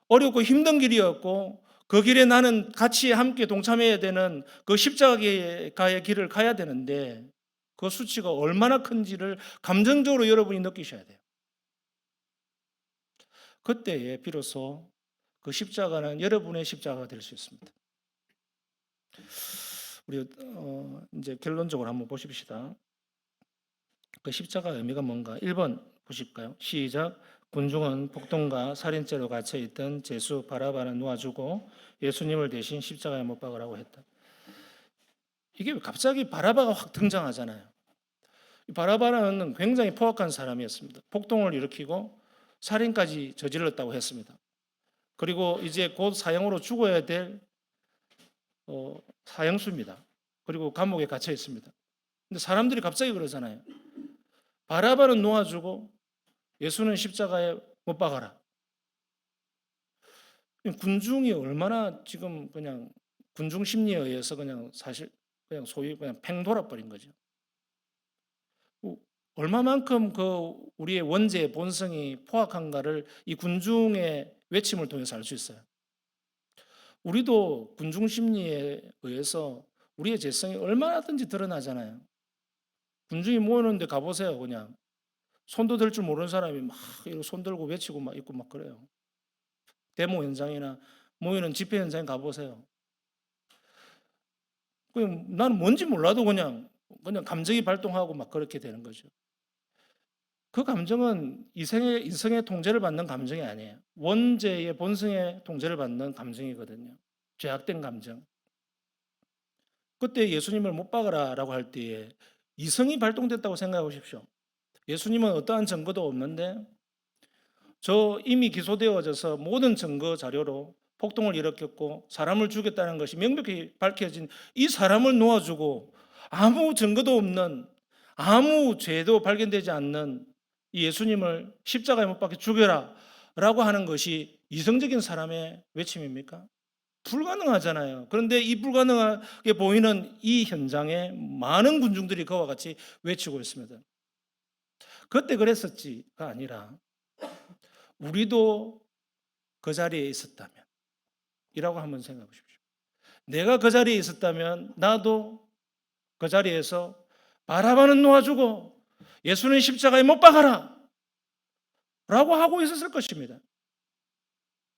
어렵고 힘든 길이었고 그 길에 나는 같이 함께 동참해야 되는 그 십자가의 길을 가야 되는데 그 수치가 얼마나 큰지를 감정적으로 여러분이 느끼셔야 돼요. 그때에 비로소 그 십자가는 여러분의 십자가가 될 수 있습니다. 우리 이제 결론적으로 한번 보십시다. 그 십자가의 의미가 뭔가? 1번 보실까요? 시작. 군중은 폭동과 살인죄로 갇혀 있던 제수 바라바는 놓아주고 예수님을 대신 십자가에 못 박으라고 했다. 이게 갑자기 바라바가 확 등장하잖아요. 이 바라바는 굉장히 포악한 사람이었습니다. 폭동을 일으키고 살인까지 저질렀다고 했습니다. 그리고 이제 곧 사형으로 죽어야 될 사형수입니다. 그리고 감옥에 갇혀 있습니다. 근데 사람들이 갑자기 그러잖아요. 바라바는 놓아주고 예수는 십자가에 못 박아라. 군중이 얼마나 지금 그냥 군중 심리에 의해서 그냥 사실 그냥 소위 그냥 팽 돌아버린 거죠. 얼마만큼 그 우리의 원죄의 본성이 포악한가를 이 군중의 외침을 통해서 알 수 있어요. 우리도 군중 심리에 의해서 우리의 죄성이 얼마나든지 드러나잖아요. 군중이 모이는데 가보세요. 그냥 손도 들 줄 모르는 사람이 막 이렇게 손 들고 외치고 막 있고 막 그래요. 데모 현장이나 모이는 집회 현장에 가보세요. 그냥 나는 뭔지 몰라도 그냥 감정이 발동하고 막 그렇게 되는 거죠. 그 감정은 인성의 통제를 받는 감정이 아니에요. 원죄의 본성의 통제를 받는 감정이거든요. 죄악된 감정. 그때 예수님을 못 박으라라고 할 때에 이성이 발동됐다고 생각해 보십시오. 예수님은 어떠한 증거도 없는데 저 이미 기소되어져서 모든 증거 자료로 폭동을 일으켰고 사람을 죽였다는 것이 명백히 밝혀진 이 사람을 놓아주고 아무 증거도 없는 아무 죄도 발견되지 않는 이 예수님을 십자가에 못 박혀 죽여라 라고 하는 것이 이성적인 사람의 외침입니까? 불가능하잖아요. 그런데 이 불가능하게 보이는 이 현장에 많은 군중들이 그와 같이 외치고 있습니다. 그때 그랬었지가 아니라 우리도 그 자리에 있었다면 이라고 한번 생각해 보십시오. 내가 그 자리에 있었다면 나도 그 자리에서 바라바는 놓아주고 예수는 십자가에 못 박아라 라고 하고 있었을 것입니다.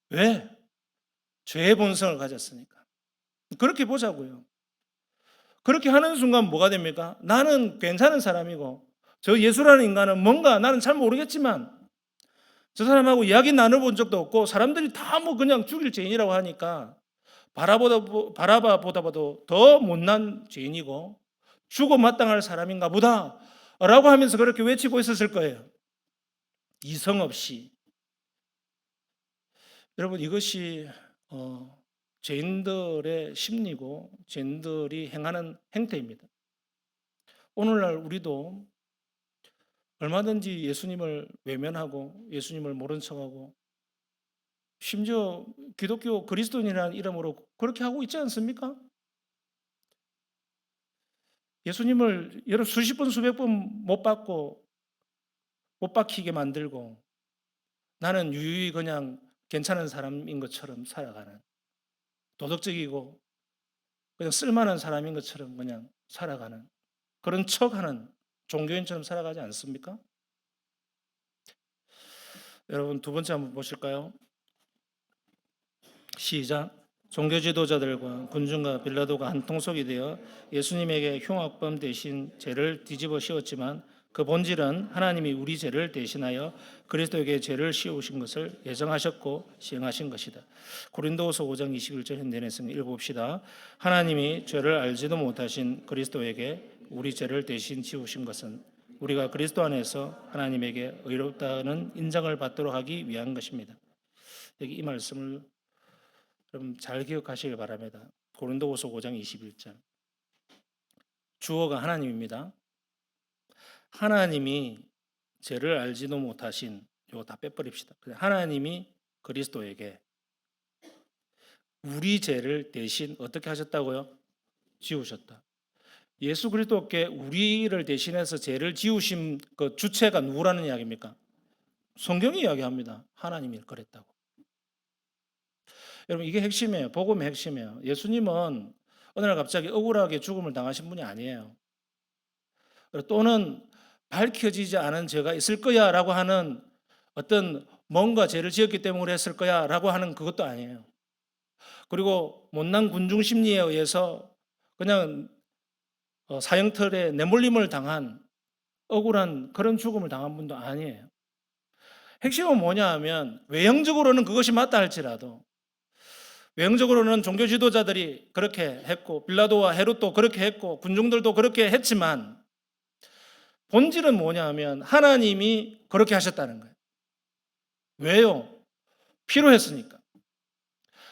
왜? 죄의 본성을 가졌으니까. 그렇게 보자고요. 그렇게 하는 순간 뭐가 됩니까? 나는 괜찮은 사람이고 저 예수라는 인간은 뭔가 나는 잘 모르겠지만 저 사람하고 이야기 나눠본 적도 없고 사람들이 다 뭐 그냥 죽일 죄인이라고 하니까 바라바보다도 더 못난 죄인이고 죽어 마땅할 사람인가 보다 라고 하면서 그렇게 외치고 있었을 거예요. 이성 없이. 여러분 이것이 죄인들의 심리고 죄인들이 행하는 행태입니다. 오늘날 우리도 얼마든지 예수님을 외면하고 예수님을 모른 척하고 심지어 기독교 그리스도인이라는 이름으로 그렇게 하고 있지 않습니까? 예수님을 여러 수십 번 수백 번 못 받고 못 박히게 만들고 나는 유유히 그냥 괜찮은 사람인 것처럼 살아가는 도덕적이고 그냥 쓸만한 사람인 것처럼 그냥 살아가는 그런 척하는 종교인처럼 살아가지 않습니까? 여러분 두 번째 한번 보실까요? 시작. 종교 지도자들과 군중과 빌라도가 한 통속이 되어 예수님에게 흉악범 대신 죄를 뒤집어 씌웠지만 그 본질은 하나님이 우리 죄를 대신하여 그리스도에게 죄를 씌우신 것을 예정하셨고 시행하신 것이다. 고린도후서 5장 21절 현대내성 읽어봅시다. 하나님이 죄를 알지도 못하신 그리스도에게 우리 죄를 대신 지우신 것은 우리가 그리스도 안에서 하나님에게 의롭다는 인정을 받도록 하기 위한 것입니다. 여기 이 말씀을 여러분 잘 기억하시길 바랍니다. 고린도후서 5장 21절. 주어가 하나님입니다. 하나님이 죄를 알지도 못하신 이거 다 빼버립시다. 하나님이 그리스도에게 우리 죄를 대신 어떻게 하셨다고요? 지우셨다. 예수 그리스도께 우리를 대신해서 죄를 지우신 그 주체가 누구라는 이야기입니까? 성경이 이야기합니다. 하나님이 그랬다고. 여러분 이게 핵심이에요. 복음의 핵심이에요. 예수님은 어느 날 갑자기 억울하게 죽음을 당하신 분이 아니에요. 또는 밝혀지지 않은 죄가 있을 거야 라고 하는 어떤 뭔가 죄를 지었기 때문에 했을 거야 라고 하는 그것도 아니에요. 그리고 못난 군중 심리에 의해서 그냥 사형틀에 내몰림을 당한 억울한 그런 죽음을 당한 분도 아니에요. 핵심은 뭐냐 하면 외형적으로는 그것이 맞다 할지라도 외형적으로는 종교 지도자들이 그렇게 했고 빌라도와 헤롯도 그렇게 했고 군중들도 그렇게 했지만 본질은 뭐냐 하면 하나님이 그렇게 하셨다는 거예요. 왜요? 필요했으니까.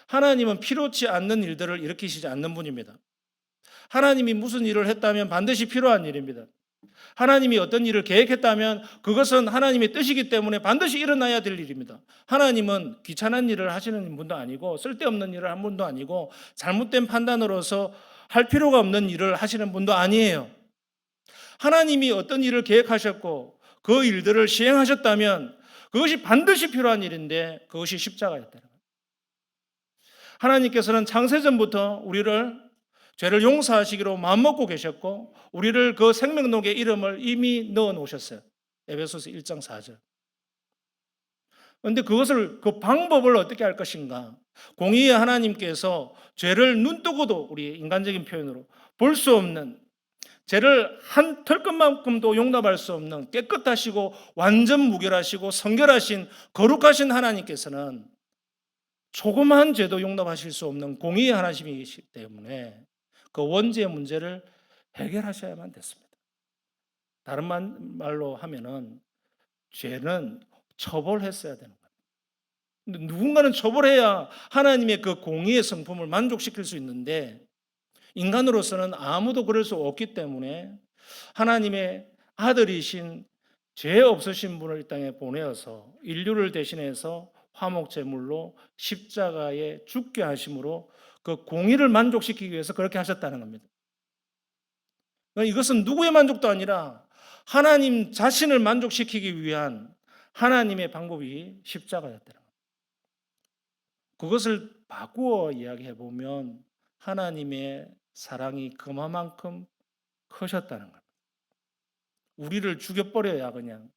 하나님은 필요치 않는 일들을 일으키시지 않는 분입니다. 하나님이 무슨 일을 했다면 반드시 필요한 일입니다. 하나님이 어떤 일을 계획했다면 그것은 하나님의 뜻이기 때문에 반드시 일어나야 될 일입니다. 하나님은 귀찮은 일을 하시는 분도 아니고 쓸데없는 일을 한 분도 아니고 잘못된 판단으로서 할 필요가 없는 일을 하시는 분도 아니에요. 하나님이 어떤 일을 계획하셨고 그 일들을 시행하셨다면 그것이 반드시 필요한 일인데 그것이 십자가였다는 거예요. 하나님께서는 창세전부터 우리를 죄를 용서하시기로 마음먹고 계셨고 우리를 그 생명록의 이름을 이미 넣어 놓으셨어요. 에베소서 1장 4절. 그런데 그것을 그 방법을 어떻게 할 것인가? 공의의 하나님께서 죄를 눈뜨고도 우리 인간적인 표현으로 볼 수 없는 죄를 한 털끝만큼도 용납할 수 없는 깨끗하시고 완전 무결하시고 성결하신 거룩하신 하나님께서는 조그마한 죄도 용납하실 수 없는 공의의 하나님이시기 때문에 그 원죄의 문제를 해결하셔야만 됐습니다. 다른 말로 하면은 죄는 처벌했어야 되는 거예요. 근데 누군가는 처벌해야 하나님의 그 공의의 성품을 만족시킬 수 있는데 인간으로서는 아무도 그럴 수 없기 때문에 하나님의 아들이신 죄 없으신 분을 이 땅에 보내어서 인류를 대신해서 화목제물로 십자가에 죽게 하심으로 그 공의를 만족시키기 위해서 그렇게 하셨다는 겁니다. 그러니까 이것은 누구의 만족도 아니라 하나님 자신을 만족시키기 위한 하나님의 방법이 십자가였다는 겁니다. 그것을 바꾸어 이야기해 보면 하나님의 사랑이 그만큼 크셨다는 겁니다. 우리를 죽여버려야 그냥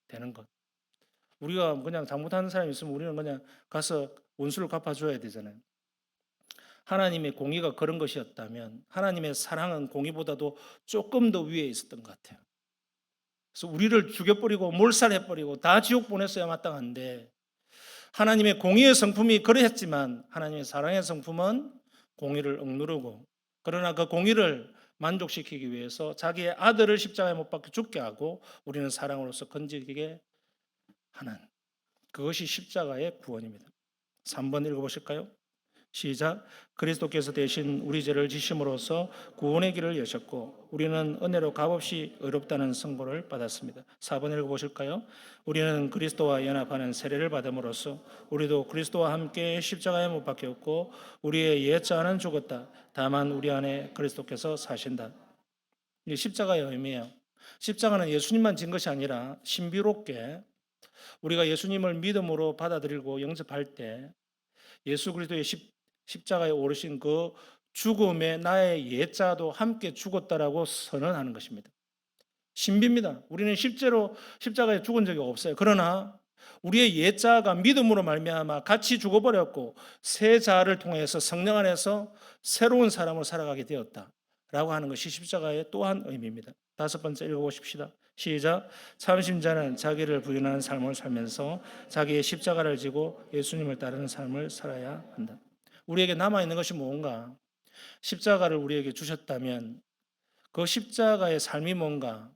되는 것. 우리가 그냥 잘못하는 사람이 있으면 우리는 그냥 가서 원수를 갚아줘야 되잖아요. 하나님의 공의가 그런 것이었다면 하나님의 사랑은 공의보다도 조금 더 위에 있었던 것 같아요. 그래서 우리를 죽여버리고 몰살해버리고 다 지옥 보냈어야 마땅한데 하나님의 공의의 성품이 그러했지만 하나님의 사랑의 성품은 공의를 억누르고 그러나 그 공의를 만족시키기 위해서 자기의 아들을 십자가에 못 박혀 죽게 하고 우리는 사랑으로서 건지게 하는 그것이 십자가의 구원입니다. 3번 읽어보실까요? 시작. 그리스도께서 대신 우리 죄를 지심으로써 구원의 길을 여셨고 우리는 은혜로 값없이 의롭다는 선고를 받았습니다. 4번 읽어보실까요? 우리는 그리스도와 연합하는 세례를 받음으로써 우리도 그리스도와 함께 십자가에 못 박혔고 우리의 옛자는 죽었다. 다만 우리 안에 그리스도께서 사신다. 이 십자가의 의미예요. 십자가는 예수님만 진 것이 아니라 신비롭게 우리가 예수님을 믿음으로 받아들이고 영접할 때 예수 그리스도의 십자가에 오르신 그 죽음에 나의 옛자도 함께 죽었다라고 선언하는 것입니다. 신비입니다. 우리는 실제로 십자가에 죽은 적이 없어요. 그러나 우리의 옛자가 믿음으로 말미암아 같이 죽어버렸고 새 자를 통해서 성령 안에서 새로운 사람으로 살아가게 되었다라고 하는 것이 십자가의 또한 의미입니다. 5번째 읽어보십시다. 시작. 참신자는 자기를 부인하는 삶을 살면서 자기의 십자가를 지고 예수님을 따르는 삶을 살아야 한다. 우리에게 남아있는 것이 뭔가? 십자가를 우리에게 주셨다면 그 십자가의 삶이 뭔가?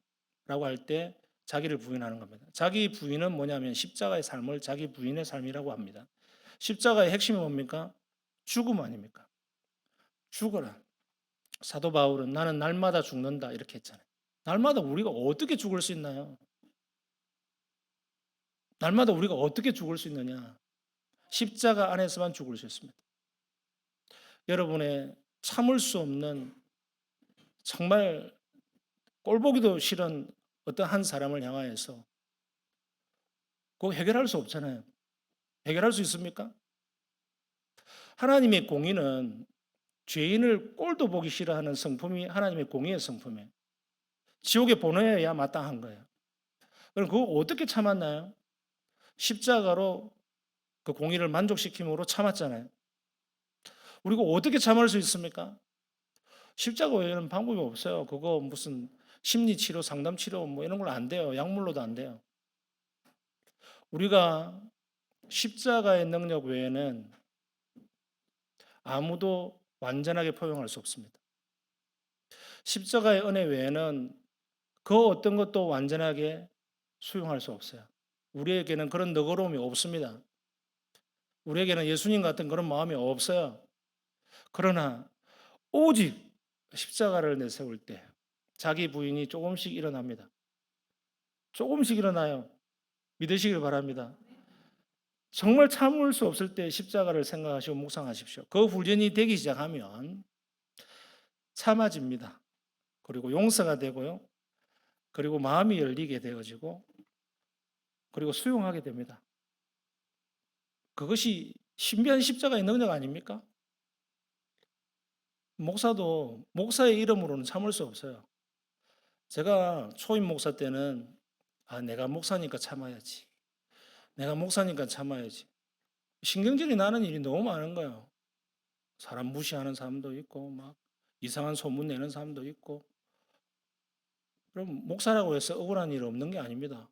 라고 할 때 자기를 부인하는 겁니다. 자기 부인은 뭐냐면 십자가의 삶을 자기 부인의 삶이라고 합니다. 십자가의 핵심이 뭡니까? 죽음 아닙니까? 죽어라. 사도 바울은 나는 날마다 죽는다 이렇게 했잖아요. 날마다 우리가 어떻게 죽을 수 있나요? 날마다 우리가 어떻게 죽을 수 있느냐? 십자가 안에서만 죽을 수 있습니다. 여러분의 참을 수 없는 정말 꼴보기도 싫은 어떤 한 사람을 향하여서 그거 해결할 수 없잖아요. 해결할 수 있습니까? 하나님의 공의는 죄인을 꼴도 보기 싫어하는 성품이 하나님의 공의의 성품이에요. 지옥에 보내야 마땅한 거예요. 그럼 그거 어떻게 참았나요? 십자가로 그 공의를 만족시킴으로 참았잖아요. 우리가 어떻게 참을 수 있습니까? 십자가 외에는 방법이 없어요. 그거 무슨 심리치료, 상담치료 뭐 이런 걸 안 돼요. 약물로도 안 돼요. 우리가 십자가의 능력 외에는 아무도 완전하게 포용할 수 없습니다. 십자가의 은혜 외에는 그 어떤 것도 완전하게 수용할 수 없어요. 우리에게는 그런 너그러움이 없습니다. 우리에게는 예수님 같은 그런 마음이 없어요. 그러나 오직 십자가를 내세울 때 자기 부인이 조금씩 일어납니다. 조금씩 일어나요. 믿으시길 바랍니다. 정말 참을 수 없을 때 십자가를 생각하시고 묵상하십시오. 그 훈련이 되기 시작하면 참아집니다. 그리고 용서가 되고요. 그리고 마음이 열리게 되어지고 그리고 수용하게 됩니다. 그것이 신비한 십자가의 능력 아닙니까? 목사도 목사의 이름으로는 참을 수 없어요. 제가 초임 목사 때는 내가 목사니까 참아야지. 내가 목사니까 참아야지. 신경질이 나는 일이 너무 많은 거예요. 사람 무시하는 사람도 있고 막 이상한 소문 내는 사람도 있고. 그럼 목사라고 해서 억울한 일 없는 게 아닙니다.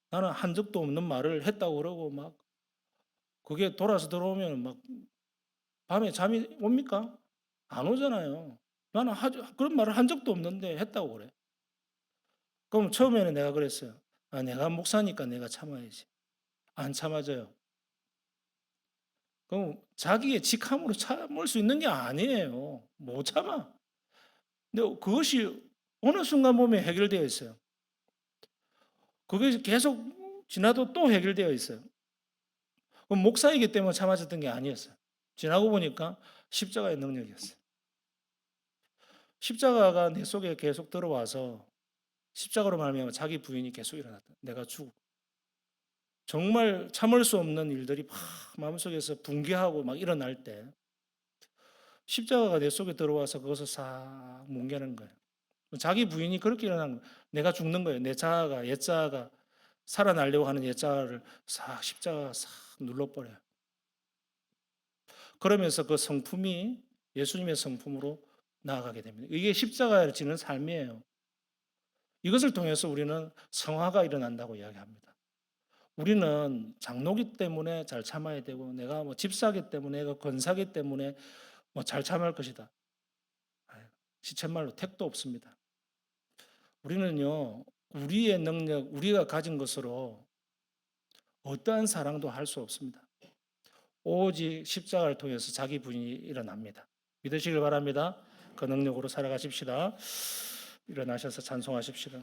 나는 한 적도 없는 말을 했다고 그러고 막 그게 돌아서 들어오면 막 밤에 잠이 옵니까? 안 오잖아요. 나는 그런 말을 한 적도 없는데 했다고 그래. 그럼 처음에는 내가 그랬어요. 내가 목사니까 내가 참아야지. 안 참아져요. 그럼 자기의 직함으로 참을 수 있는 게 아니에요. 못 참아. 근데 그것이 어느 순간 보면 해결되어 있어요. 그게 계속 지나도 또 해결되어 있어요. 그럼 목사이기 때문에 참아졌던 게 아니었어요. 지나고 보니까 십자가의 능력이었어요. 십자가가 내 속에 계속 들어와서 십자가로 말미암아 자기 부인이 계속 일어났다. 내가 죽고 정말 참을 수 없는 일들이 막 마음속에서 붕괴하고 막 일어날 때 십자가가 내 속에 들어와서 그것을 싹 뭉개는 거예요. 자기 부인이 그렇게 일어난 거예요. 내가 죽는 거예요. 내 자아가 옛 자아가 살아나려고 하는 옛 자아를 싹 십자가가 싹 눌러버려요. 그러면서 그 성품이 예수님의 성품으로 나아가게 됩니다. 이게 십자가를 지는 삶이에요. 이것을 통해서 우리는 성화가 일어난다고 이야기합니다. 우리는 장로기 때문에 잘 참아야 되고 내가 뭐 집사기 때문에 내가 권사기 때문에 뭐 잘 참을 것이다. 시쳇말로 택도 없습니다. 우리는요, 우리의 능력, 우리가 가진 것으로 어떠한 사랑도 할 수 없습니다. 오직 십자가를 통해서 자기 분이 일어납니다. 믿으시길 바랍니다. 그 능력으로 살아가십시다. 일어나셔서 찬송하십시다.